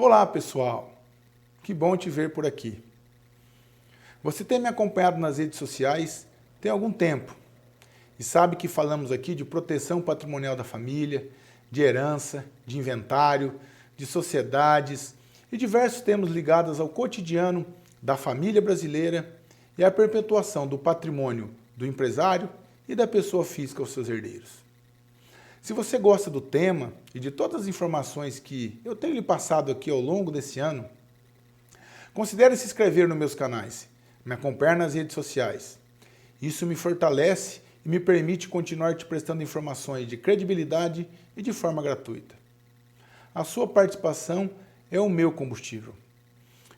Olá pessoal, que bom te ver por aqui. Você tem me acompanhado nas redes sociais tem algum tempo e sabe que falamos aqui de proteção patrimonial da família, de herança, de inventário, de sociedades e diversos temas ligados ao cotidiano da família brasileira e à perpetuação do patrimônio do empresário e da pessoa física aos seus herdeiros. Se você gosta do tema e de todas as informações que eu tenho lhe passado aqui ao longo desse ano, considere se inscrever nos meus canais, me acompanhar nas redes sociais. Isso me fortalece e me permite continuar te prestando informações de credibilidade e de forma gratuita. A sua participação é o meu combustível.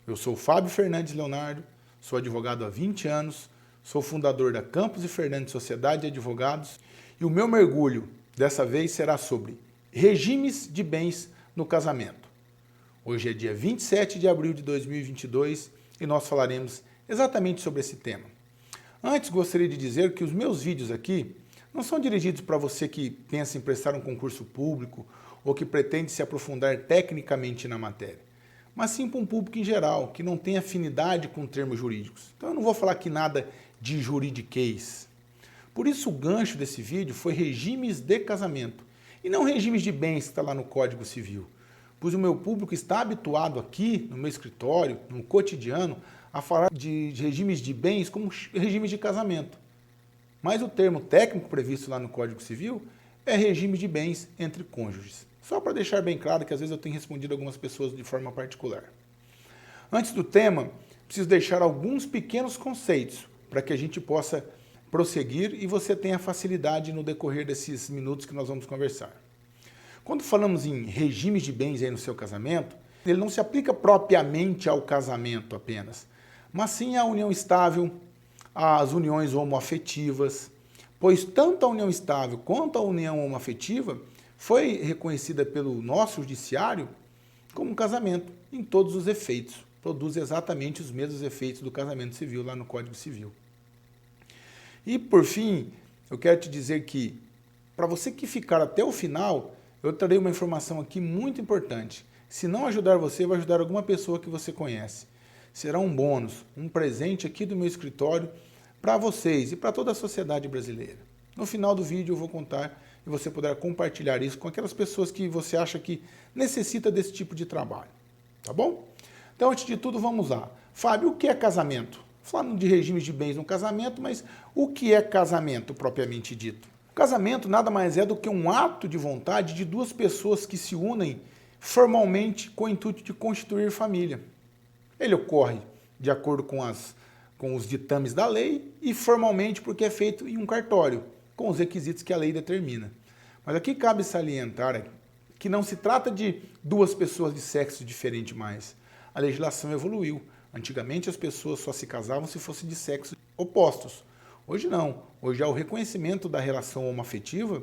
Eu sou Fábio Fernandes Leonardo, sou advogado há 20 anos, sou fundador da Campos e Fernandes Sociedade de Advogados e o meu mergulho dessa vez será sobre regimes de bens no casamento. Hoje é dia 27 de abril de 2022 e nós falaremos exatamente sobre esse tema. Antes, gostaria de dizer que os meus vídeos aqui não são dirigidos para você que pensa em prestar um concurso público ou que pretende se aprofundar tecnicamente na matéria, mas sim para um público em geral, que não tem afinidade com termos jurídicos. Então eu não vou falar aqui nada de juridiquês. Por isso o gancho desse vídeo foi regimes de casamento, e não regimes de bens que está lá no Código Civil, pois o meu público está habituado aqui, no meu escritório, no cotidiano, a falar de regimes de bens como regimes de casamento. Mas o termo técnico previsto lá no Código Civil é regime de bens entre cônjuges. Só para deixar bem claro que às vezes eu tenho respondido algumas pessoas de forma particular. Antes do tema, preciso deixar alguns pequenos conceitos para que a gente possa prosseguir e você tenha facilidade no decorrer desses minutos que nós vamos conversar. Quando falamos em regimes de bens aí no seu casamento, ele não se aplica propriamente ao casamento apenas, mas sim à união estável, às uniões homoafetivas, pois tanto a união estável quanto a união homoafetiva foi reconhecida pelo nosso judiciário como um casamento em todos os efeitos. Produz exatamente os mesmos efeitos do casamento civil lá no Código Civil. E, por fim, eu quero te dizer que, para você que ficar até o final, eu trarei uma informação aqui muito importante. Se não ajudar você, vai ajudar alguma pessoa que você conhece. Será um bônus, um presente aqui do meu escritório para vocês e para toda a sociedade brasileira. No final do vídeo eu vou contar e você poderá compartilhar isso com aquelas pessoas que você acha que necessita desse tipo de trabalho. Tá bom? Então, antes de tudo, vamos lá. Fábio, o que é casamento? Falando de regimes de bens no casamento, mas o que é casamento propriamente dito? O casamento nada mais é do que um ato de vontade de duas pessoas que se unem formalmente com o intuito de constituir família. Ele ocorre de acordo com os ditames da lei e formalmente porque é feito em um cartório, com os requisitos que a lei determina. Mas aqui cabe salientar que não se trata de duas pessoas de sexo diferente mais. A legislação evoluiu. Antigamente as pessoas só se casavam se fossem de sexos opostos. Hoje não. Hoje há o reconhecimento da relação homoafetiva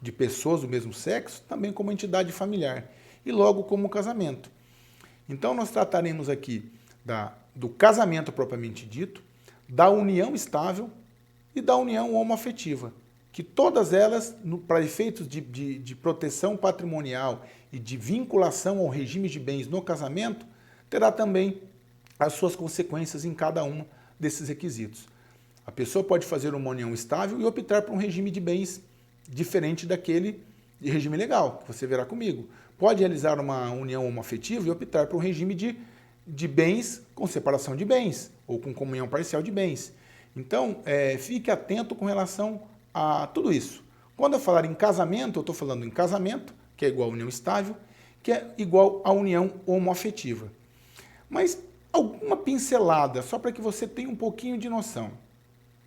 de pessoas do mesmo sexo também como entidade familiar e logo como casamento. Então nós trataremos aqui do casamento propriamente dito, da união estável e da união homoafetiva, que todas elas, para efeitos de proteção patrimonial e de vinculação ao regime de bens no casamento, terá também as suas consequências em cada um desses requisitos. A pessoa pode fazer uma união estável e optar por um regime de bens diferente daquele de regime legal, que você verá comigo. Pode realizar uma união homoafetiva e optar por um regime de bens com separação de bens, ou com comunhão parcial de bens. Então, fique atento com relação a tudo isso. Quando eu falar em casamento, eu estou falando em casamento, que é igual a união estável, que é igual a união homoafetiva. Mas alguma pincelada, só para que você tenha um pouquinho de noção.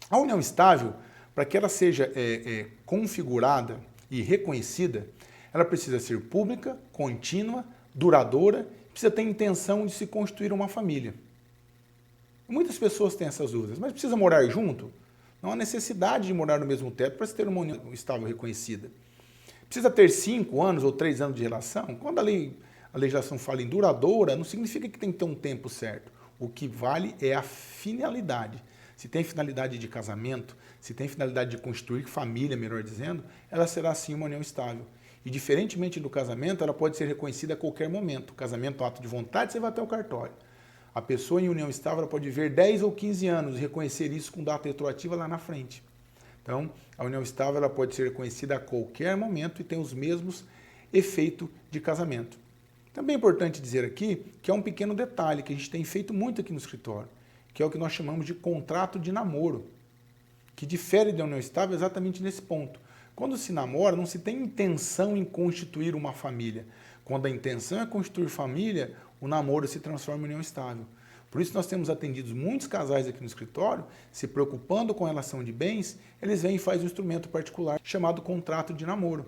A união estável, para que ela seja configurada e reconhecida, ela precisa ser pública, contínua, duradoura, precisa ter intenção de se constituir uma família. Muitas pessoas têm essas dúvidas, mas precisa morar junto? Não há necessidade de morar no mesmo teto para se ter uma união estável reconhecida. Precisa ter 5 anos ou 3 anos de relação? Quando a legislação fala em duradoura, não significa que tem que ter um tempo certo. O que vale é a finalidade. Se tem finalidade de casamento, se tem finalidade de constituir família, melhor dizendo, ela será sim uma união estável. E diferentemente do casamento, ela pode ser reconhecida a qualquer momento. O casamento é um ato de vontade, você vai até o cartório. A pessoa em união estável ela pode viver 10 ou 15 anos e reconhecer isso com data retroativa lá na frente. Então, a união estável ela pode ser reconhecida a qualquer momento e tem os mesmos efeitos de casamento. Também é importante dizer aqui que é um pequeno detalhe que a gente tem feito muito aqui no escritório, que é o que nós chamamos de contrato de namoro, que difere da união estável exatamente nesse ponto. Quando se namora, não se tem intenção em constituir uma família. Quando a intenção é constituir família, o namoro se transforma em união estável. Por isso nós temos atendido muitos casais aqui no escritório, se preocupando com a relação de bens, eles vêm e fazem um instrumento particular chamado contrato de namoro,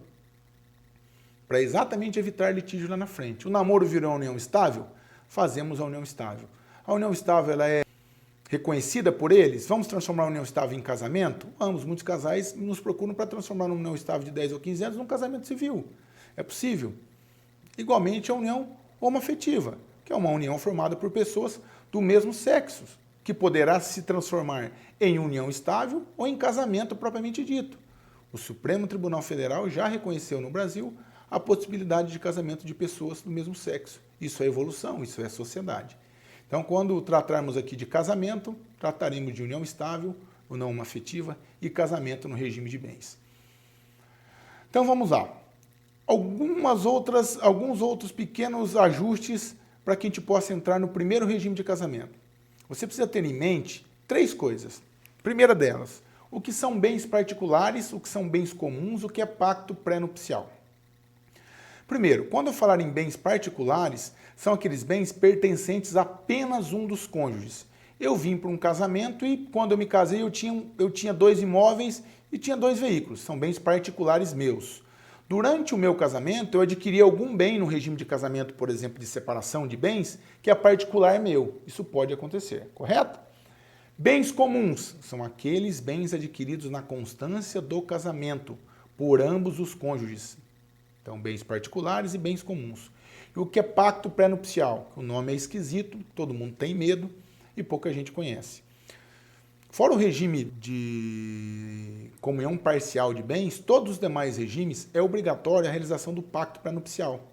para exatamente evitar litígio lá na frente. O namoro virou a união estável? Fazemos a união estável. A união estável ela é reconhecida por eles? Vamos transformar a união estável em casamento? Vamos, muitos casais nos procuram para transformar uma união estável de 10 ou 15 anos num casamento civil. É possível. Igualmente a união homoafetiva, que é uma união formada por pessoas do mesmo sexo, que poderá se transformar em união estável ou em casamento propriamente dito. O Supremo Tribunal Federal já reconheceu no Brasil a possibilidade de casamento de pessoas do mesmo sexo. Isso é evolução, isso é sociedade. Então, quando tratarmos aqui de casamento, trataremos de união estável, união homoafetiva e casamento no regime de bens. Então, vamos lá. Alguns outros pequenos ajustes para que a gente possa entrar no primeiro regime de casamento. Você precisa ter em mente 3 coisas. Primeira delas, o que são bens particulares, o que são bens comuns, o que é pacto pré-nupcial. Primeiro, quando eu falar em bens particulares, são aqueles bens pertencentes a apenas um dos cônjuges. Eu vim para um casamento e quando eu me casei eu tinha 2 imóveis e tinha 2 veículos. São bens particulares meus. Durante o meu casamento, eu adquiri algum bem no regime de casamento, por exemplo, de separação de bens, que é particular meu. Isso pode acontecer, correto? Bens comuns são aqueles bens adquiridos na constância do casamento, por ambos os cônjuges. Então, bens particulares e bens comuns. E o que é pacto pré-nupcial? O nome é esquisito, todo mundo tem medo e pouca gente conhece. Fora o regime de comunhão parcial de bens, todos os demais regimes é obrigatória a realização do pacto pré-nupcial,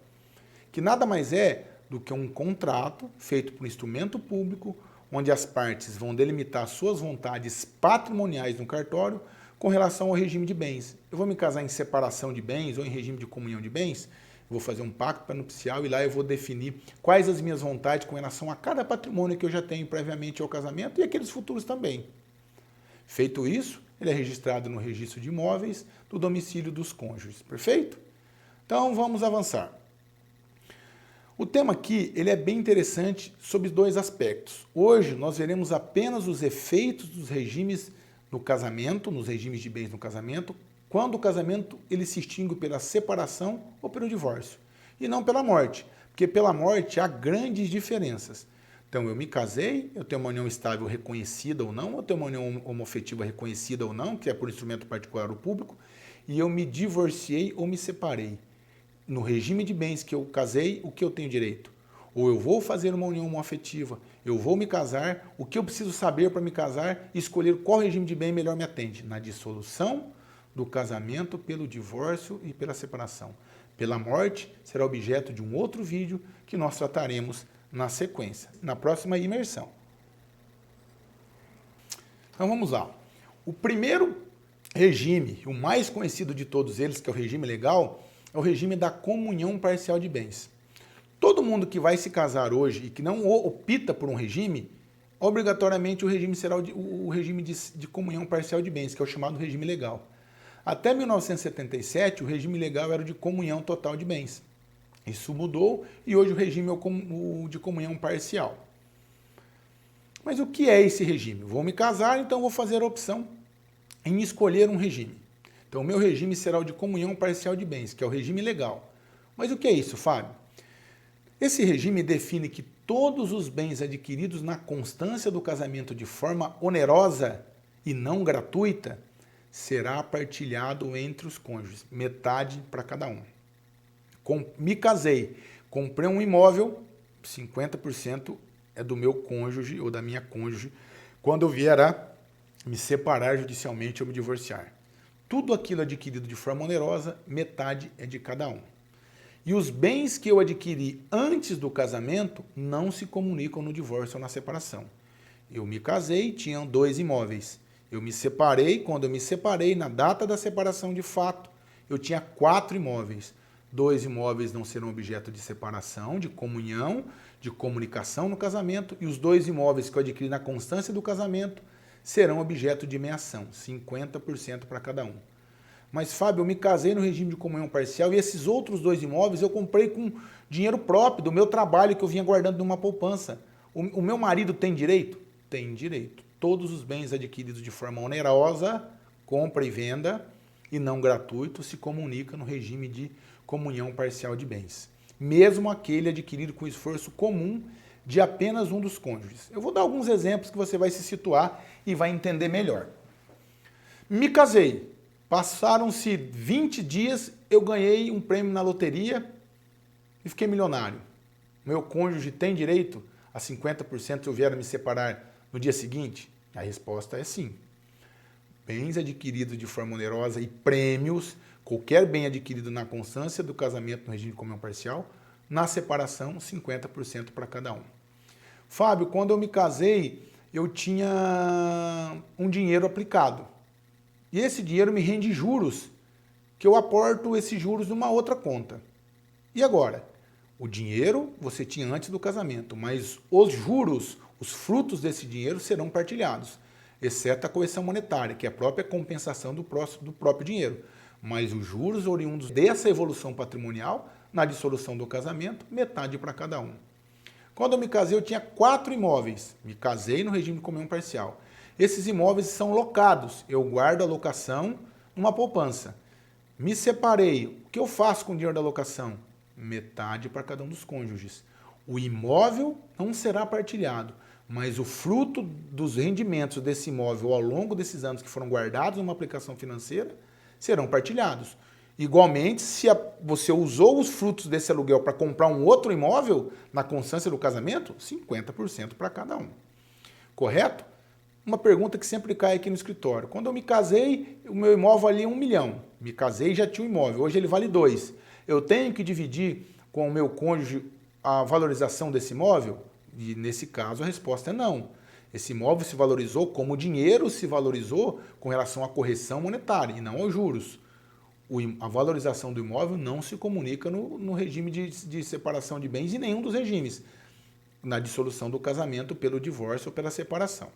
que nada mais é do que um contrato feito por instrumento público, onde as partes vão delimitar suas vontades patrimoniais no cartório com relação ao regime de bens. Eu vou me casar em separação de bens ou em regime de comunhão de bens, vou fazer um pacto pré-nupcial e lá eu vou definir quais as minhas vontades com relação a cada patrimônio que eu já tenho previamente ao casamento e aqueles futuros também. Feito isso, ele é registrado no registro de imóveis do domicílio dos cônjuges. Perfeito? Então, vamos avançar. O tema aqui ele é bem interessante sob 2 aspectos. Hoje, nós veremos apenas os efeitos dos regimes no casamento, nos regimes de bens no casamento, quando o casamento ele se extingue pela separação ou pelo divórcio, e não pela morte, porque pela morte há grandes diferenças. Então, eu me casei, eu tenho uma união estável reconhecida ou não, eu tenho uma união homoafetiva reconhecida ou não, que é por instrumento particular ou público, e eu me divorciei ou me separei. No regime de bens que eu casei, o que eu tenho direito? Ou eu vou fazer uma união homoafetiva, eu vou me casar, o que eu preciso saber para me casar e escolher qual regime de bem melhor me atende? Na dissolução do casamento, pelo divórcio e pela separação. Pela morte, será objeto de um outro vídeo que nós trataremos na sequência, na próxima imersão. Então vamos lá. O primeiro regime, o mais conhecido de todos eles, que é o regime legal, é o regime da comunhão parcial de bens. Todo mundo que vai se casar hoje e que não opta por um regime, obrigatoriamente o regime será o regime de comunhão parcial de bens, que é o chamado regime legal. Até 1977, o regime legal era o de comunhão total de bens. Isso mudou e hoje o regime é o de comunhão parcial. Mas o que é esse regime? Vou me casar, então vou fazer a opção em escolher um regime. Então, o meu regime será o de comunhão parcial de bens, que é o regime legal. Mas o que é isso, Fábio? Esse regime define que todos os bens adquiridos na constância do casamento de forma onerosa e não gratuita será partilhado entre os cônjuges, metade para cada um. Me casei, comprei um imóvel, 50% é do meu cônjuge ou da minha cônjuge, quando eu vier a me separar judicialmente ou me divorciar. tudo aquilo adquirido de forma onerosa, metade é de cada um. E os bens que eu adquiri antes do casamento não se comunicam no divórcio ou na separação. Eu me casei, tinham 2 imóveis. Eu me separei, quando eu me separei, na data da separação de fato, eu tinha 4 imóveis. 2 imóveis não serão objeto de separação, de comunhão, de comunicação no casamento, e os 2 imóveis que eu adquiri na constância do casamento serão objeto de meação, 50% para cada um. Mas, Fábio, eu me casei no regime de comunhão parcial e esses outros 2 imóveis eu comprei com dinheiro próprio, do meu trabalho que eu vinha guardando numa poupança. O meu marido tem direito? Tem direito. Todos os bens adquiridos de forma onerosa, compra e venda, e não gratuito, se comunica no regime de comunhão parcial de bens. Mesmo aquele adquirido com esforço comum de apenas um dos cônjuges. Eu vou dar alguns exemplos que você vai se situar e vai entender melhor. Me casei. Passaram-se 20 dias, eu ganhei um prêmio na loteria e fiquei milionário. Meu cônjuge tem direito a 50% se eu vier a me separar no dia seguinte? A resposta é sim. Bens adquiridos de forma onerosa e prêmios, qualquer bem adquirido na constância do casamento no regime de comunhão parcial, na separação, 50% para cada um. Fábio, quando eu me casei, eu tinha um dinheiro aplicado. E esse dinheiro me rende juros, que eu aporto esses juros numa outra conta. E agora? O dinheiro você tinha antes do casamento, mas os juros, os frutos desse dinheiro serão partilhados, exceto a correção monetária, que é a própria compensação do próprio dinheiro. Mas os juros oriundos dessa evolução patrimonial, na dissolução do casamento, metade para cada um. Quando eu me casei, eu tinha 4 imóveis. Me casei no regime de comunhão parcial. Esses imóveis são locados. Eu guardo a locação numa poupança. Me separei. O que eu faço com o dinheiro da locação? Metade para cada um dos cônjuges. O imóvel não será partilhado, mas o fruto dos rendimentos desse imóvel ao longo desses anos que foram guardados numa aplicação financeira serão partilhados. Igualmente, se você usou os frutos desse aluguel para comprar um outro imóvel na constância do casamento, 50% para cada um. Correto? Uma pergunta que sempre cai aqui no escritório. Quando eu me casei, o meu imóvel valia 1 milhão. Me casei e já tinha um imóvel. Hoje ele vale 2. Eu tenho que dividir com o meu cônjuge a valorização desse imóvel? E nesse caso a resposta é não. Esse imóvel se valorizou como o dinheiro se valorizou com relação à correção monetária e não aos juros. A valorização do imóvel não se comunica no regime de separação de bens em nenhum dos regimes. Na dissolução do casamento pelo divórcio ou pela separação.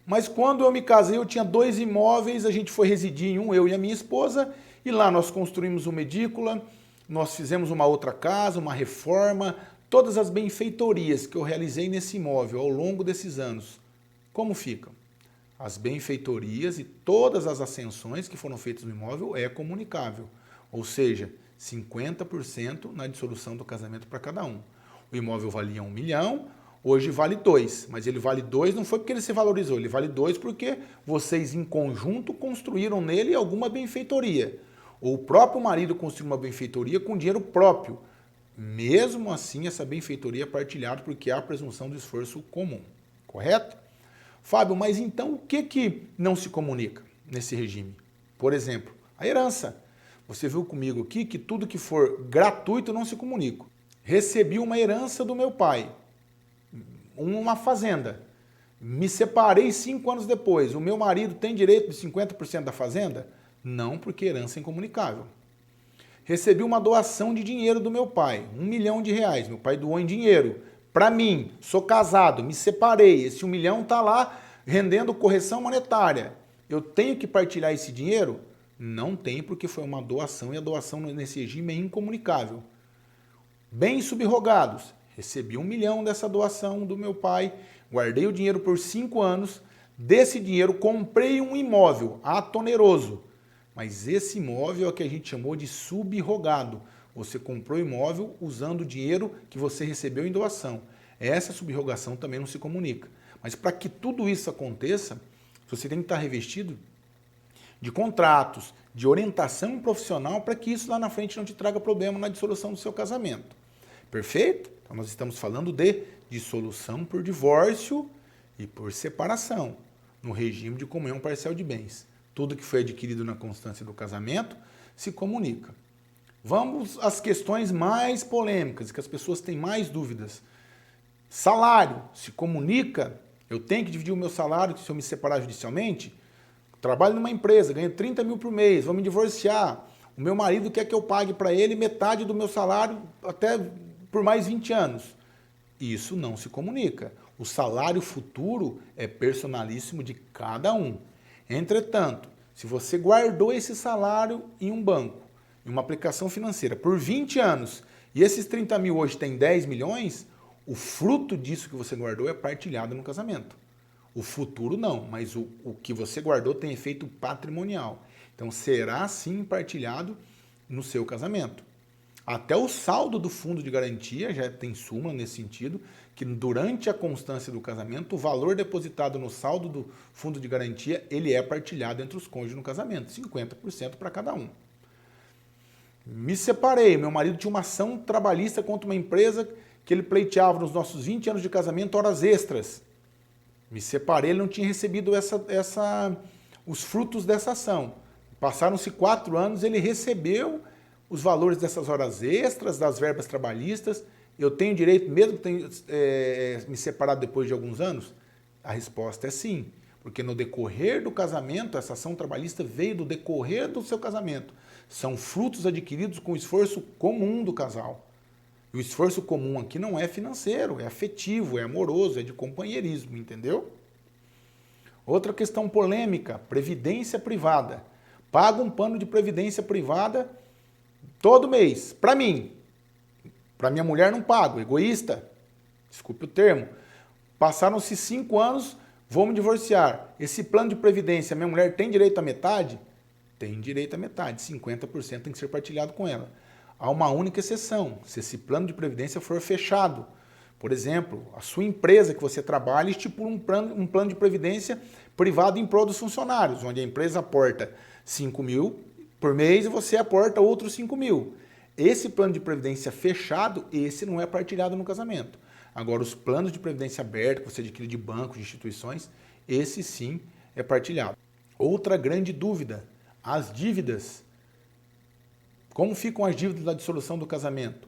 Mas quando eu me casei, eu tinha 2 imóveis, a gente foi residir em um, eu e a minha esposa, e lá nós construímos uma edícula, nós fizemos uma outra casa, uma reforma, todas as benfeitorias que eu realizei nesse imóvel ao longo desses anos. Como ficam? As benfeitorias e todas as ascensões que foram feitas no imóvel é comunicável, ou seja, 50% na dissolução do casamento para cada um. O imóvel valia 1 milhão, hoje vale 2, mas ele vale 2 não foi porque ele se valorizou, ele vale 2 porque vocês em conjunto construíram nele alguma benfeitoria. Ou o próprio marido construiu uma benfeitoria com dinheiro próprio. Mesmo assim, essa benfeitoria é partilhada porque há a presunção do esforço comum. Correto? Fábio, mas então o que não se comunica nesse regime? Por exemplo, a herança. Você viu comigo aqui que tudo que for gratuito não se comunica. Recebi uma herança do meu pai. Uma fazenda. Me separei 5 anos depois. O meu marido tem direito de 50% da fazenda? Não, porque herança é incomunicável. Recebi uma doação de dinheiro do meu pai, R$1 milhão. Meu pai doou em dinheiro. Para mim, sou casado, me separei. Esse 1 milhão está lá rendendo correção monetária. Eu tenho que partilhar esse dinheiro? Não tem, porque foi uma doação e a doação nesse regime é incomunicável. Bens subrogados. Recebi 1 milhão dessa doação do meu pai, guardei o dinheiro por 5 anos, desse dinheiro comprei um imóvel, ato oneroso. Mas esse imóvel é o que a gente chamou de subrogado. Você comprou o imóvel usando o dinheiro que você recebeu em doação. Essa subrogação também não se comunica. Mas para que tudo isso aconteça, você tem que estar revestido de contratos, de orientação profissional para que isso lá na frente não te traga problema na dissolução do seu casamento. Perfeito? Então, nós estamos falando de dissolução por divórcio e por separação, no regime de comunhão parcial de bens. Tudo que foi adquirido na constância do casamento se comunica. Vamos às questões mais polêmicas, que as pessoas têm mais dúvidas. Salário se comunica? Eu tenho que dividir o meu salário se eu me separar judicialmente? Trabalho numa empresa, ganho 30 mil por mês, vou me divorciar. O meu marido quer que eu pague para ele metade do meu salário até por mais 20 anos. Isso não se comunica. O salário futuro é personalíssimo de cada um. Entretanto, se você guardou esse salário em um banco, em uma aplicação financeira, por 20 anos, e esses 30 mil hoje tem 10 milhões, o fruto disso que você guardou é partilhado no casamento. O futuro não, mas o que você guardou tem efeito patrimonial. Então será sim partilhado no seu casamento. Até o saldo do fundo de garantia já tem súmula nesse sentido, que durante a constância do casamento, o valor depositado no saldo do fundo de garantia, ele é partilhado entre os cônjuges no casamento, 50% para cada um. Me separei, meu marido tinha uma ação trabalhista contra uma empresa que ele pleiteava nos nossos 20 anos de casamento horas extras. Me separei, ele não tinha recebido os frutos dessa ação. Passaram-se 4 anos, ele recebeu os valores dessas horas extras, das verbas trabalhistas. Eu tenho direito, mesmo me separado depois de alguns anos? A resposta é sim, porque no decorrer do casamento, essa ação trabalhista veio do decorrer do seu casamento. São frutos adquiridos com o esforço comum do casal. E o esforço comum aqui não é financeiro, é afetivo, é amoroso, é de companheirismo, entendeu? Outra questão polêmica, previdência privada. Pago um plano de previdência privada todo mês, para mim. Para minha mulher não pago, egoísta. Desculpe o termo. Passaram-se 5 anos, vou me divorciar. Esse plano de previdência, minha mulher tem direito à metade? Tem direito à metade, 50% tem que ser partilhado com ela. Há uma única exceção, se esse plano de previdência for fechado. Por exemplo, a sua empresa que você trabalha estipula um plano de previdência privado em prol dos funcionários, onde a empresa aporta 5 mil por mês e você aporta outros 5 mil. Esse plano de previdência fechado, esse não é partilhado no casamento. Agora, os planos de previdência aberta, que você adquire de bancos, de instituições, esse sim é partilhado. Outra grande dúvida, as dívidas. Como ficam as dívidas da dissolução do casamento?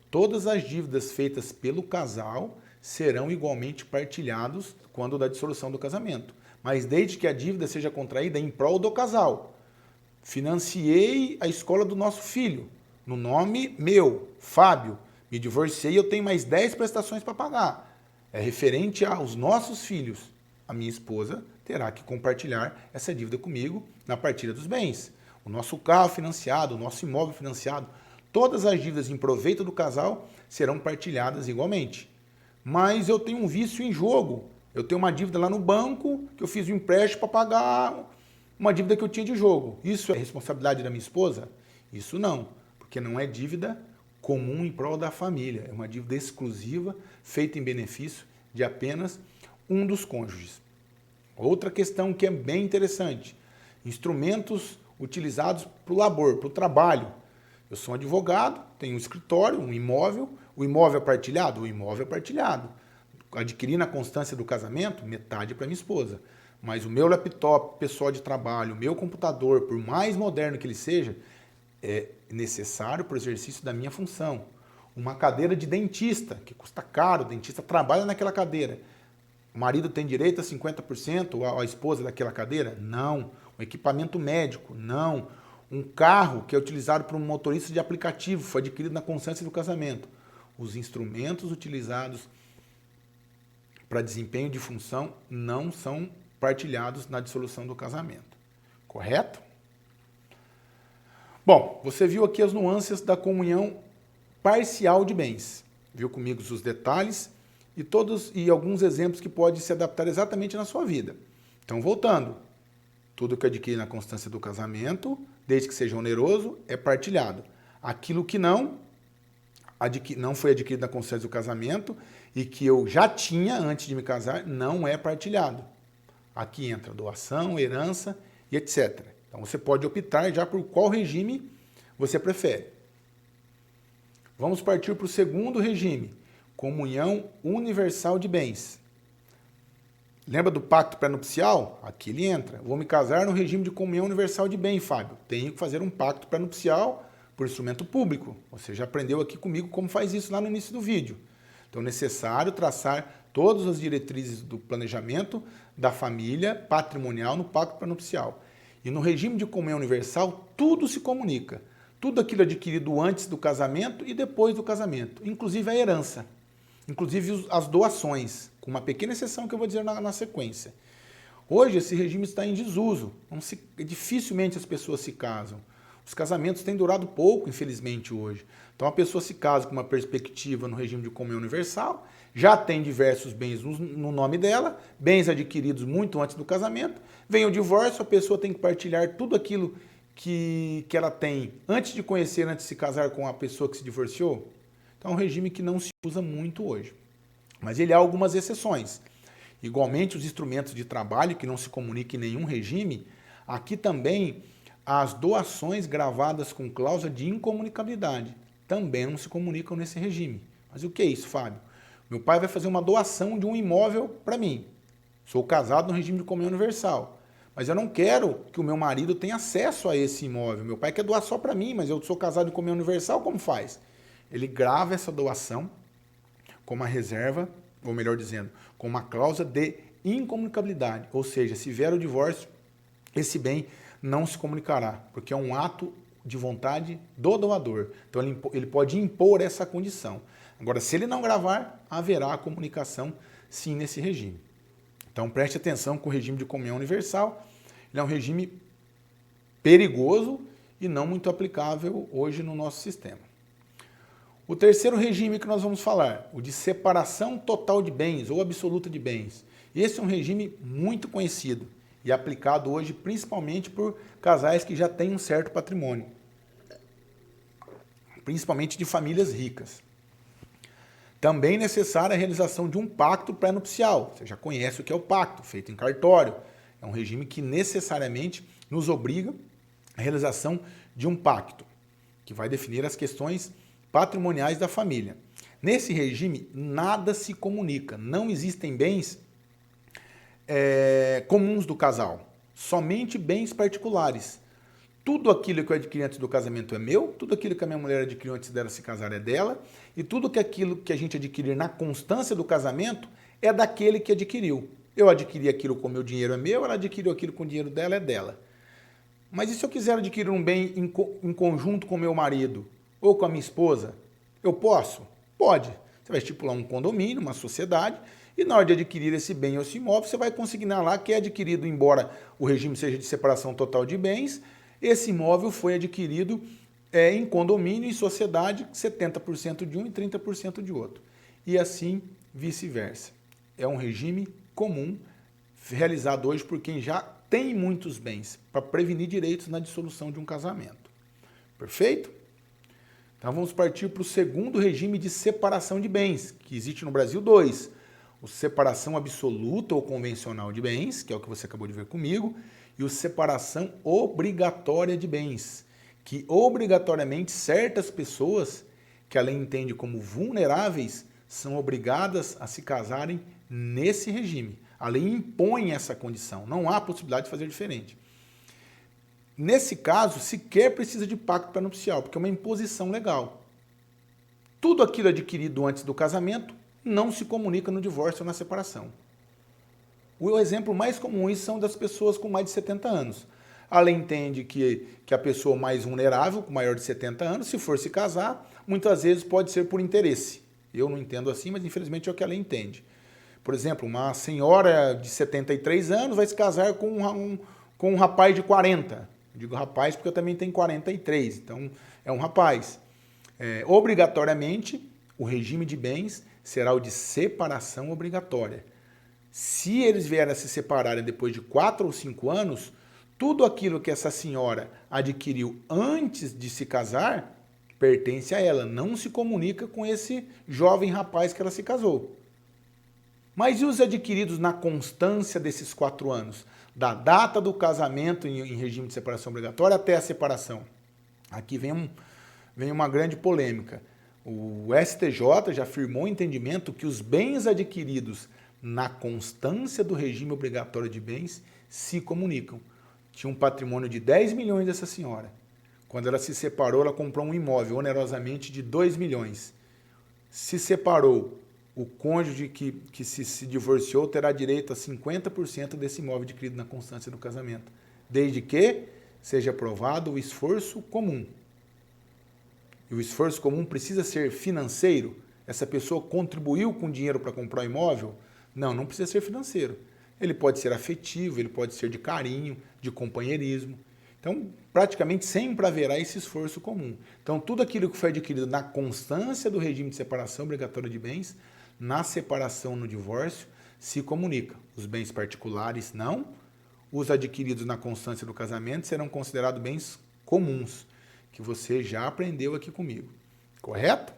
Todas as dívidas feitas pelo casal serão igualmente partilhados quando da dissolução do casamento. Mas desde que a dívida seja contraída em prol do casal. Financiei a escola do nosso filho, no nome meu, Fábio. Me divorciei e eu tenho mais 10 prestações para pagar. É referente aos nossos filhos. A minha esposa terá que compartilhar essa dívida comigo na partilha dos bens. O nosso carro financiado, o nosso imóvel financiado, todas as dívidas em proveito do casal serão partilhadas igualmente. Mas eu tenho um vício em jogo. Eu tenho uma dívida lá no banco, que eu fiz um empréstimo para pagar uma dívida que eu tinha de jogo. Isso é responsabilidade da minha esposa? Isso não, porque não é dívida comum em prol da família. É uma dívida exclusiva, feita em benefício de apenas um dos cônjuges. Outra questão que é bem interessante, instrumentos utilizados para o labor, para o trabalho. Eu sou um advogado, tenho um escritório, um imóvel. O imóvel é partilhado? O imóvel é partilhado. Adquiri na constância do casamento, metade para minha esposa. Mas o meu laptop pessoal de trabalho, o meu computador, por mais moderno que ele seja, é necessário para o exercício da minha função. Uma cadeira de dentista, que custa caro, o dentista trabalha naquela cadeira. O marido tem direito a 50%, a esposa daquela cadeira? Não. Um equipamento médico? Não. Um carro que é utilizado por um motorista de aplicativo, foi adquirido na constância do casamento. Os instrumentos utilizados para desempenho de função não são partilhados na dissolução do casamento. Correto? Bom, você viu aqui as nuances da comunhão parcial de bens. Viu comigo os detalhes e alguns exemplos que podem se adaptar exatamente na sua vida. Então, voltando. Tudo que adquire na constância do casamento, desde que seja oneroso, é partilhado. Aquilo que não foi adquirido na constância do casamento e que eu já tinha antes de me casar, não é partilhado. Aqui entra doação, herança e etc. Então você pode optar já por qual regime você prefere. Vamos partir para o segundo regime, comunhão universal de bens. Lembra do pacto pré-nupcial? Aqui ele entra. Vou me casar no regime de comunhão universal de bem, Fábio. Tenho que fazer um pacto pré-nupcial por instrumento público. Você já aprendeu aqui comigo como faz isso lá no início do vídeo. Então é necessário traçar todas as diretrizes do planejamento da família patrimonial no pacto pré-nupcial. E no regime de comunhão universal, tudo se comunica. Tudo aquilo adquirido antes do casamento e depois do casamento, inclusive a herança, inclusive as doações, com uma pequena exceção que eu vou dizer na sequência. Hoje esse regime está em desuso, dificilmente as pessoas se casam. Os casamentos têm durado pouco, infelizmente, hoje. Então a pessoa se casa com uma perspectiva no regime de comunhão universal, já tem diversos bens no nome dela, bens adquiridos muito antes do casamento, vem o divórcio, a pessoa tem que partilhar tudo aquilo que ela tem antes de conhecer, antes de se casar com a pessoa que se divorciou. Então é um regime que não se usa muito hoje. Mas ele há algumas exceções. Igualmente, os instrumentos de trabalho que não se comunicam em nenhum regime, aqui também as doações gravadas com cláusula de incomunicabilidade também não se comunicam nesse regime. Mas o que é isso, Fábio? Meu pai vai fazer uma doação de um imóvel para mim. Sou casado no regime de comunhão universal. Mas eu não quero que o meu marido tenha acesso a esse imóvel. Meu pai quer doar só para mim, mas eu sou casado em comunhão universal, como faz? Ele grava essa doação com uma reserva, ou melhor dizendo, com uma cláusula de incomunicabilidade. Ou seja, se vier o divórcio, esse bem não se comunicará, porque é um ato de vontade do doador. Então ele pode impor essa condição. Agora, se ele não gravar, haverá a comunicação sim nesse regime. Então preste atenção que o regime de comunhão universal ele é um regime perigoso e não muito aplicável hoje no nosso sistema. O terceiro regime que nós vamos falar, o de separação total de bens ou absoluta de bens. Esse é um regime muito conhecido e aplicado hoje principalmente por casais que já têm um certo patrimônio, principalmente de famílias ricas. Também necessária a realização de um pacto pré-nupcial. Você já conhece o que é o pacto, feito em cartório. É um regime que necessariamente nos obriga à realização de um pacto, que vai definir as questões patrimoniais da família. Nesse regime, nada se comunica. Não existem bens comuns do casal. Somente bens particulares. Tudo aquilo que eu adquiri antes do casamento é meu, tudo aquilo que a minha mulher adquiriu antes dela se casar é dela, e tudo aquilo que a gente adquirir na constância do casamento é daquele que adquiriu. Eu adquiri aquilo com meu dinheiro é meu, ela adquiriu aquilo com o dinheiro dela é dela. Mas e se eu quiser adquirir um bem em conjunto com meu marido ou com a minha esposa? Eu posso? Pode. Você vai estipular um condomínio, uma sociedade, e na hora de adquirir esse bem ou esse imóvel, você vai consignar lá que é adquirido, embora o regime seja de separação total de bens, esse imóvel foi adquirido em condomínio, em sociedade, 70% de um e 30% de outro. E assim vice-versa. É um regime comum, realizado hoje por quem já tem muitos bens, para prevenir direitos na dissolução de um casamento. Perfeito? Então vamos partir para o segundo regime de separação de bens, que existe no Brasil dois. O separação absoluta ou convencional de bens, que é o que você acabou de ver comigo, e o separação obrigatória de bens, que obrigatoriamente certas pessoas, que a lei entende como vulneráveis, são obrigadas a se casarem nesse regime. A lei impõe essa condição, não há possibilidade de fazer diferente. Nesse caso, sequer precisa de pacto pré-nupcial, porque é uma imposição legal. Tudo aquilo adquirido antes do casamento não se comunica no divórcio ou na separação. O exemplo mais comum são das pessoas com mais de 70 anos. A lei entende que a pessoa mais vulnerável, com maior de 70 anos, se for se casar, muitas vezes pode ser por interesse. Eu não entendo assim, mas infelizmente é o que a lei entende. Por exemplo, uma senhora de 73 anos vai se casar com um rapaz de 40. Eu digo rapaz porque eu também tenho 43, então é um rapaz. Obrigatoriamente, o regime de bens será o de separação obrigatória. Se eles vierem a se separarem depois de 4 ou 5 anos, tudo aquilo que essa senhora adquiriu antes de se casar pertence a ela, não se comunica com esse jovem rapaz que ela se casou. Mas e os adquiridos na constância desses 4 anos? Da data do casamento em regime de separação obrigatória até a separação. Aqui vem uma grande polêmica. O STJ já afirmou o entendimento que os bens adquiridos na constância do regime obrigatório de bens, se comunicam. Tinha um patrimônio de 10 milhões dessa senhora. Quando ela se separou, ela comprou um imóvel onerosamente de 2 milhões. Se separou, o cônjuge que se divorciou terá direito a 50% desse imóvel adquirido na constância do casamento, desde que seja aprovado o esforço comum. E o esforço comum precisa ser financeiro? Essa pessoa contribuiu com dinheiro para comprar o imóvel? Não, não precisa ser financeiro. Ele pode ser afetivo, ele pode ser de carinho, de companheirismo. Então, praticamente sempre haverá esse esforço comum. Então, tudo aquilo que foi adquirido na constância do regime de separação obrigatória de bens, na separação, no divórcio, se comunica. Os bens particulares não, os adquiridos na constância do casamento serão considerados bens comuns, que você já aprendeu aqui comigo. Correto?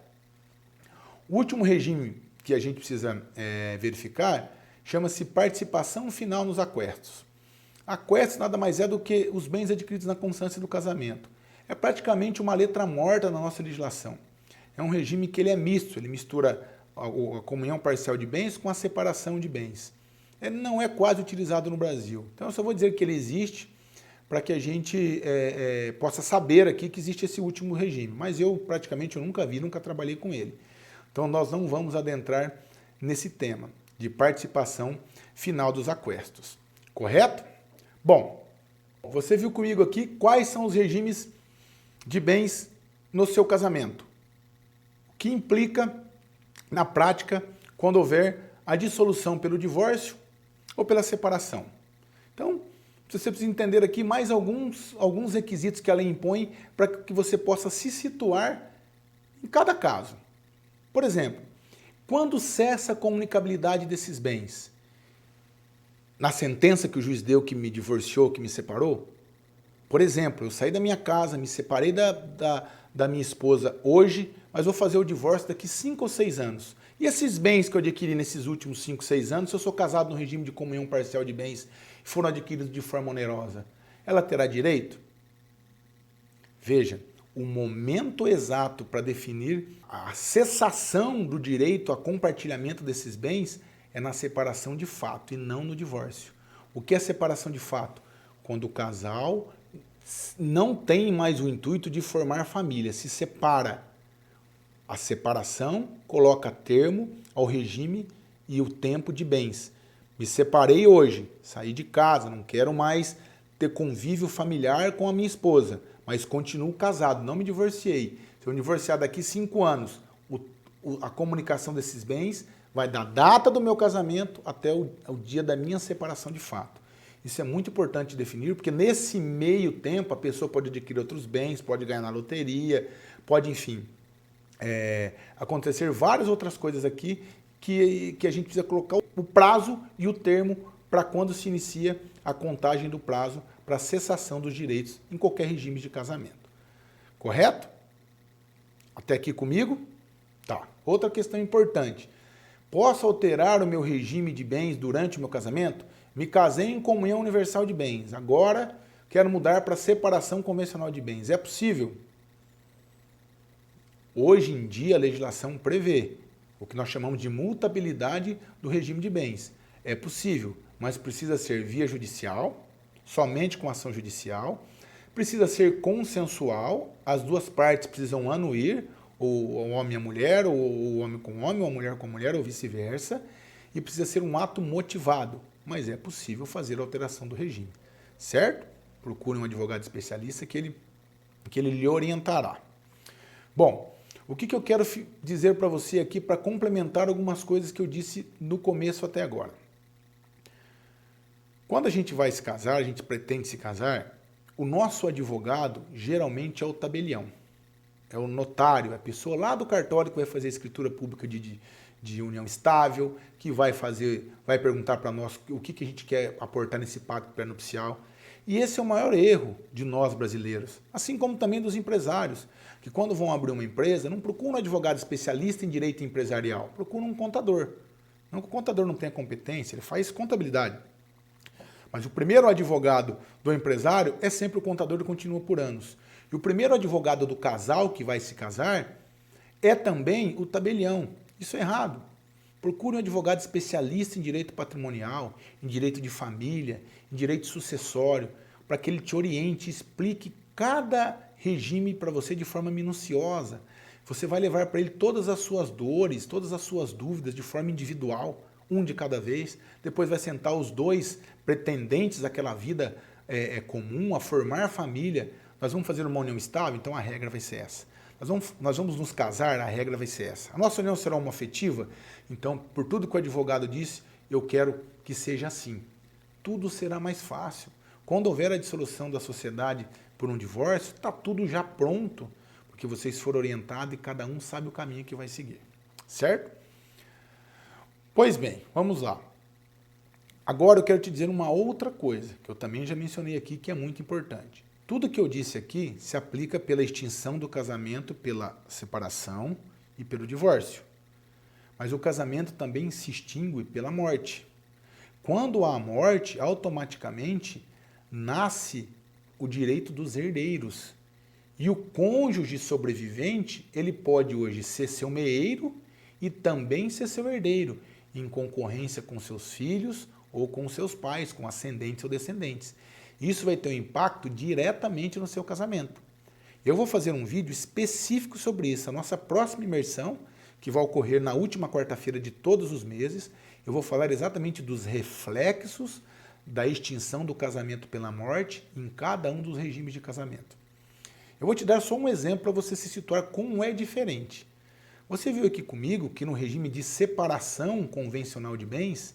O último regime que a gente precisa verificar chama-se participação final nos aquestos. Aquestos nada mais é do que os bens adquiridos na constância do casamento. É praticamente uma letra morta na nossa legislação. É um regime que ele é misto, ele mistura a comunhão parcial de bens com a separação de bens. Ele não é quase utilizado no Brasil. Então eu só vou dizer que ele existe para que a gente possa saber aqui que existe esse último regime. Mas eu praticamente nunca vi, nunca trabalhei com ele. Então nós não vamos adentrar nesse tema de participação final dos aquestos. Correto? Bom, você viu comigo aqui quais são os regimes de bens no seu casamento. O que implica, na prática, quando houver a dissolução pelo divórcio ou pela separação. Então, você precisa entender aqui mais alguns requisitos que a lei impõe para que você possa se situar em cada caso. Por exemplo, quando cessa a comunicabilidade desses bens? Na sentença que o juiz deu que me divorciou, que me separou? Por exemplo, eu saí da minha casa, me separei da minha esposa hoje, mas vou fazer o divórcio daqui 5 ou 6 anos. E esses bens que eu adquiri nesses últimos 5, 6 anos, se eu sou casado no regime de comunhão parcial de bens e foram adquiridos de forma onerosa, ela terá direito? Veja, o momento exato para definir a cessação do direito a compartilhamento desses bens é na separação de fato e não no divórcio. O que é separação de fato? Quando o casal não tem mais o intuito de formar família, se separa. A separação coloca termo ao regime e o tempo de bens. Me separei hoje, saí de casa, não quero mais ter convívio familiar com a minha esposa, mas continuo casado, não me divorciei. Se eu me divorciar daqui 5 anos, a comunicação desses bens vai da data do meu casamento até o dia da minha separação de fato. Isso é muito importante definir, porque nesse meio tempo a pessoa pode adquirir outros bens, pode ganhar na loteria, pode, enfim, acontecer várias outras coisas aqui que a gente precisa colocar o prazo e o termo para quando se inicia a contagem do prazo para cessação dos direitos em qualquer regime de casamento. Correto? Até aqui comigo? Tá. Outra questão importante. Posso alterar o meu regime de bens durante o meu casamento? Me casei em comunhão universal de bens. Agora quero mudar para separação convencional de bens. É possível? Hoje em dia a legislação prevê o que nós chamamos de mutabilidade do regime de bens. É possível, mas precisa ser via judicial, somente com ação judicial. Precisa ser consensual, as duas partes precisam anuir, ou o homem e a mulher, ou o homem com o homem, ou a mulher com a mulher, ou vice-versa, e precisa ser um ato motivado, mas é possível fazer a alteração do regime, certo? Procure um advogado especialista que ele lhe orientará. Bom, o que eu quero dizer para você aqui para complementar algumas coisas que eu disse no começo até agora. Quando a gente vai se casar, a gente pretende se casar, o nosso advogado geralmente é o tabelião. É o notário, é a pessoa lá do cartório que vai fazer a escritura pública de união estável, que vai perguntar para nós o que a gente quer aportar nesse pacto pré-nupcial. E esse é o maior erro de nós brasileiros, assim como também dos empresários, que quando vão abrir uma empresa, não procuram um advogado especialista em direito empresarial, procuram um contador. Não que o contador não tenha competência, ele faz contabilidade. Mas o primeiro advogado do empresário é sempre o contador que continua por anos. E o primeiro advogado do casal que vai se casar é também o tabelião. Isso é errado. Procure um advogado especialista em direito patrimonial, em direito de família, em direito sucessório, para que ele te oriente e explique cada regime para você de forma minuciosa. Você vai levar para ele todas as suas dores, todas as suas dúvidas de forma individual, um de cada vez. Depois vai sentar os dois pretendentes daquela vida comum, a formar família. Nós vamos fazer uma união estável, então a regra vai ser essa. Nós vamos nos casar, a regra vai ser essa. A nossa união será uma afetiva, então, por tudo que o advogado disse, eu quero que seja assim. Tudo será mais fácil. Quando houver a dissolução da sociedade por um divórcio, está tudo já pronto, porque vocês foram orientados e cada um sabe o caminho que vai seguir. Certo? Pois bem, vamos lá. Agora eu quero te dizer uma outra coisa, que eu também já mencionei aqui, que é muito importante. Tudo que eu disse aqui se aplica pela extinção do casamento, pela separação e pelo divórcio. Mas o casamento também se extingue pela morte. Quando há morte, automaticamente nasce o direito dos herdeiros. E o cônjuge sobrevivente, ele pode hoje ser seu meeiro e também ser seu herdeiro, em concorrência com seus filhos ou com seus pais, com ascendentes ou descendentes. Isso vai ter um impacto diretamente no seu casamento. Eu vou fazer um vídeo específico sobre isso. A nossa próxima imersão, que vai ocorrer na última quarta-feira de todos os meses, eu vou falar exatamente dos reflexos da extinção do casamento pela morte em cada um dos regimes de casamento. Eu vou te dar só um exemplo para você se situar como é diferente. Você viu aqui comigo que no regime de separação convencional de bens,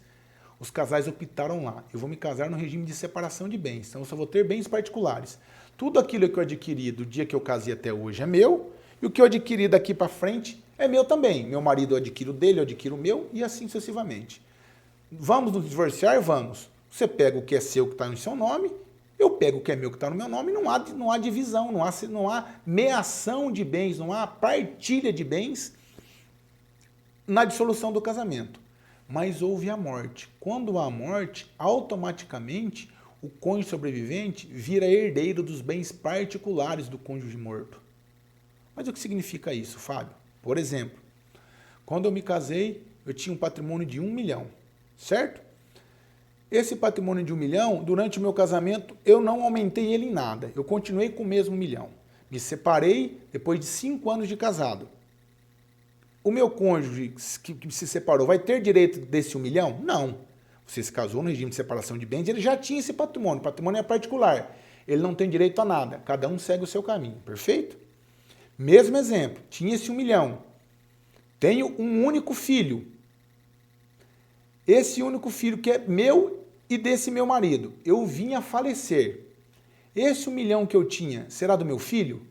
os casais optaram lá. Eu vou me casar no regime de separação de bens, então eu só vou ter bens particulares. Tudo aquilo que eu adquiri do dia que eu casei até hoje é meu, e o que eu adquiri daqui para frente é meu também. Meu marido adquire o dele, eu adquiro o meu, e assim sucessivamente. Vamos nos divorciar? Vamos. Você pega o que é seu, que está no seu nome, eu pego o que é meu, que está no meu nome, não há divisão, não há meação de bens, não há partilha de bens na dissolução do casamento. Mas houve a morte. Quando há morte, automaticamente o cônjuge sobrevivente vira herdeiro dos bens particulares do cônjuge morto. Mas o que significa isso, Fábio? Por exemplo, quando eu me casei, eu tinha um patrimônio de 1 milhão, certo? Esse patrimônio de 1 milhão, durante o meu casamento, eu não aumentei ele em nada. Eu continuei com o mesmo 1 milhão. Me separei depois de 5 anos de casado. O meu cônjuge que se separou vai ter direito desse 1 milhão? Não. Você se casou no regime de separação de bens, ele já tinha esse patrimônio. O patrimônio é particular. Ele não tem direito a nada. Cada um segue o seu caminho. Perfeito? Mesmo exemplo. Tinha esse 1 milhão. Tenho um único filho. Esse único filho que é meu e desse meu marido. Eu vim a falecer. Esse 1 milhão que eu tinha será do meu filho?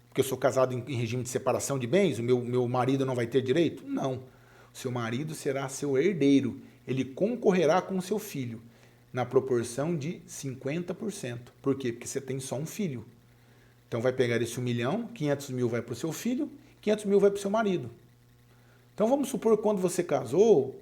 Porque eu sou casado em regime de separação de bens, o meu marido não vai ter direito? Não. O seu marido será seu herdeiro. Ele concorrerá com o seu filho na proporção de 50%. Por quê? Porque você tem só um filho. Então vai pegar esse 1 milhão, 500 mil vai para o seu filho, 500 mil vai para o seu marido. Então vamos supor que quando você casou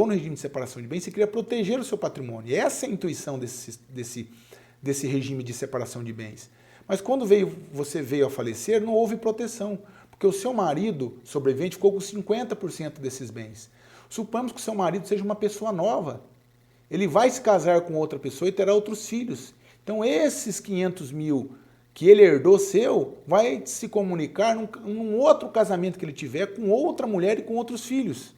no regime de separação de bens, você queria proteger o seu patrimônio. Essa é a intuição desse regime de separação de bens. Mas quando você veio a falecer, não houve proteção, porque o seu marido sobrevivente ficou com 50% desses bens. Suponhamos que o seu marido seja uma pessoa nova. Ele vai se casar com outra pessoa e terá outros filhos. Então esses 500 mil que ele herdou seu, vai se comunicar num outro casamento que ele tiver com outra mulher e com outros filhos.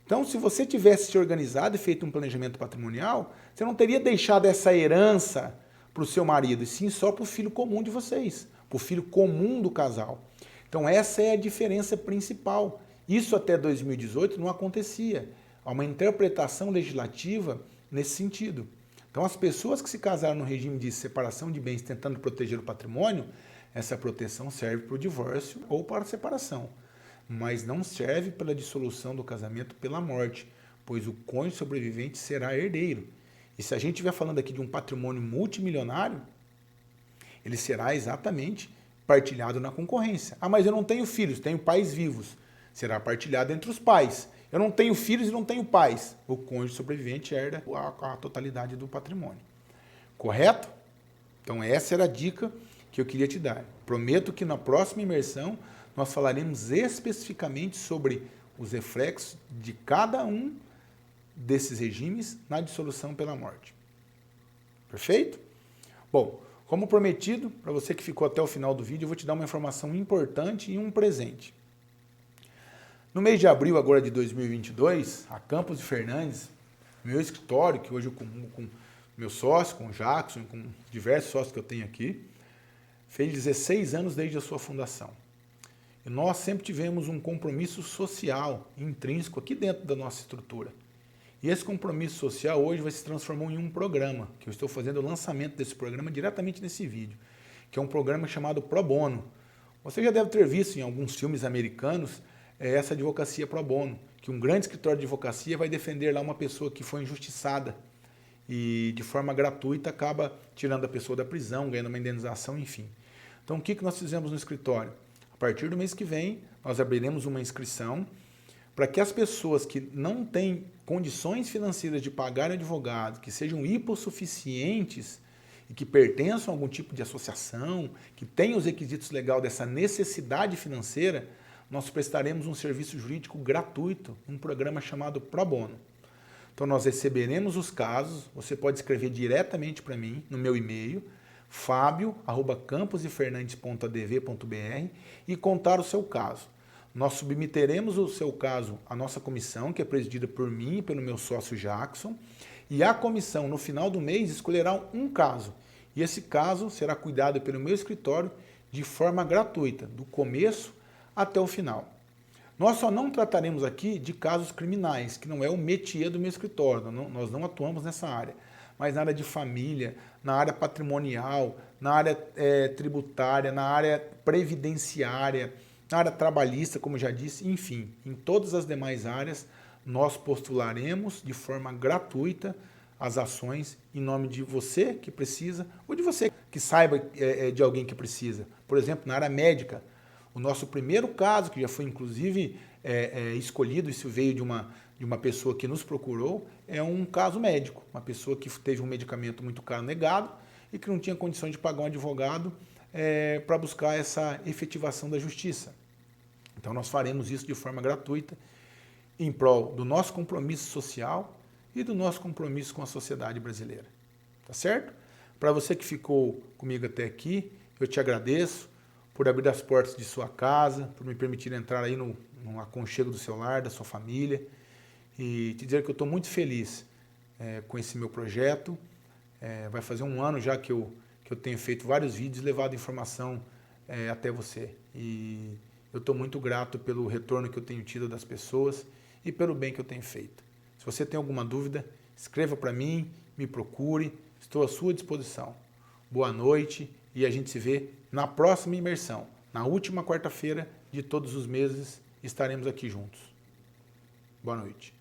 Então, se você tivesse se organizado e feito um planejamento patrimonial, você não teria deixado essa herança para o seu marido, e sim só para o filho comum de vocês, para o filho comum do casal. Então essa é a diferença principal. Isso até 2018 não acontecia. Há uma interpretação legislativa nesse sentido. Então as pessoas que se casaram no regime de separação de bens tentando proteger o patrimônio, essa proteção serve para o divórcio ou para a separação, mas não serve para a dissolução do casamento pela morte, pois o cônjuge sobrevivente será herdeiro. E se a gente estiver falando aqui de um patrimônio multimilionário, ele será exatamente partilhado na concorrência. Ah, mas eu não tenho filhos, tenho pais vivos. Será partilhado entre os pais. Eu não tenho filhos e não tenho pais. O cônjuge sobrevivente herda a totalidade do patrimônio. Correto? Então essa era a dica que eu queria te dar. Prometo que na próxima imersão nós falaremos especificamente sobre os reflexos de cada um desses regimes na dissolução pela morte. Perfeito? Bom, como prometido, para você que ficou até o final do vídeo, eu vou te dar uma informação importante e um presente. No mês de abril agora de 2022, a Campos e Fernandes, meu escritório, que hoje eu com meu sócio, com o Jackson, com diversos sócios que eu tenho aqui, fez 16 anos desde a sua fundação. E nós sempre tivemos um compromisso social intrínseco aqui dentro da nossa estrutura. E esse compromisso social hoje vai se transformar em um programa, que eu estou fazendo o lançamento desse programa diretamente nesse vídeo, que é um programa chamado Pro Bono. Você já deve ter visto em alguns filmes americanos essa advocacia pro bono, que um grande escritório de advocacia vai defender lá uma pessoa que foi injustiçada e de forma gratuita acaba tirando a pessoa da prisão, ganhando uma indenização, enfim. Então o que nós fizemos no escritório? A partir do mês que vem, nós abriremos uma inscrição para que as pessoas que não têm condições financeiras de pagar advogado, que sejam hipossuficientes e que pertençam a algum tipo de associação, que tenham os requisitos legais dessa necessidade financeira, nós prestaremos um serviço jurídico gratuito, um programa chamado Pro Bono. Então nós receberemos os casos, você pode escrever diretamente para mim no meu e-mail, fabio@camposefernandes.adv.br e contar o seu caso. Nós submeteremos o seu caso à nossa comissão, que é presidida por mim e pelo meu sócio Jackson, e a comissão, no final do mês, escolherá um caso. E esse caso será cuidado pelo meu escritório de forma gratuita, do começo até o final. Nós só não trataremos aqui de casos criminais, que não é o métier do meu escritório, nós não atuamos nessa área, mas na área de família, na área patrimonial, na área tributária, na área previdenciária, na área trabalhista, como já disse, enfim, em todas as demais áreas, nós postularemos de forma gratuita as ações em nome de você que precisa, ou de você que saiba de alguém que precisa. Por exemplo, na área médica, o nosso primeiro caso, que já foi inclusive escolhido, isso veio de uma pessoa que nos procurou, é um caso médico, uma pessoa que teve um medicamento muito caro negado e que não tinha condições de pagar um advogado para buscar essa efetivação da justiça. Então nós faremos isso de forma gratuita em prol do nosso compromisso social e do nosso compromisso com a sociedade brasileira. Tá certo? Para você que ficou comigo até aqui, eu te agradeço por abrir as portas de sua casa, por me permitir entrar aí no aconchego do seu lar, da sua família, e te dizer que eu estou muito feliz com esse meu projeto. Vai fazer um ano já que eu tenho feito vários vídeos e levado informação até você. E eu estou muito grato pelo retorno que eu tenho tido das pessoas e pelo bem que eu tenho feito. Se você tem alguma dúvida, escreva para mim, me procure, estou à sua disposição. Boa noite e a gente se vê na próxima imersão. Na última quarta-feira de todos os meses estaremos aqui juntos. Boa noite.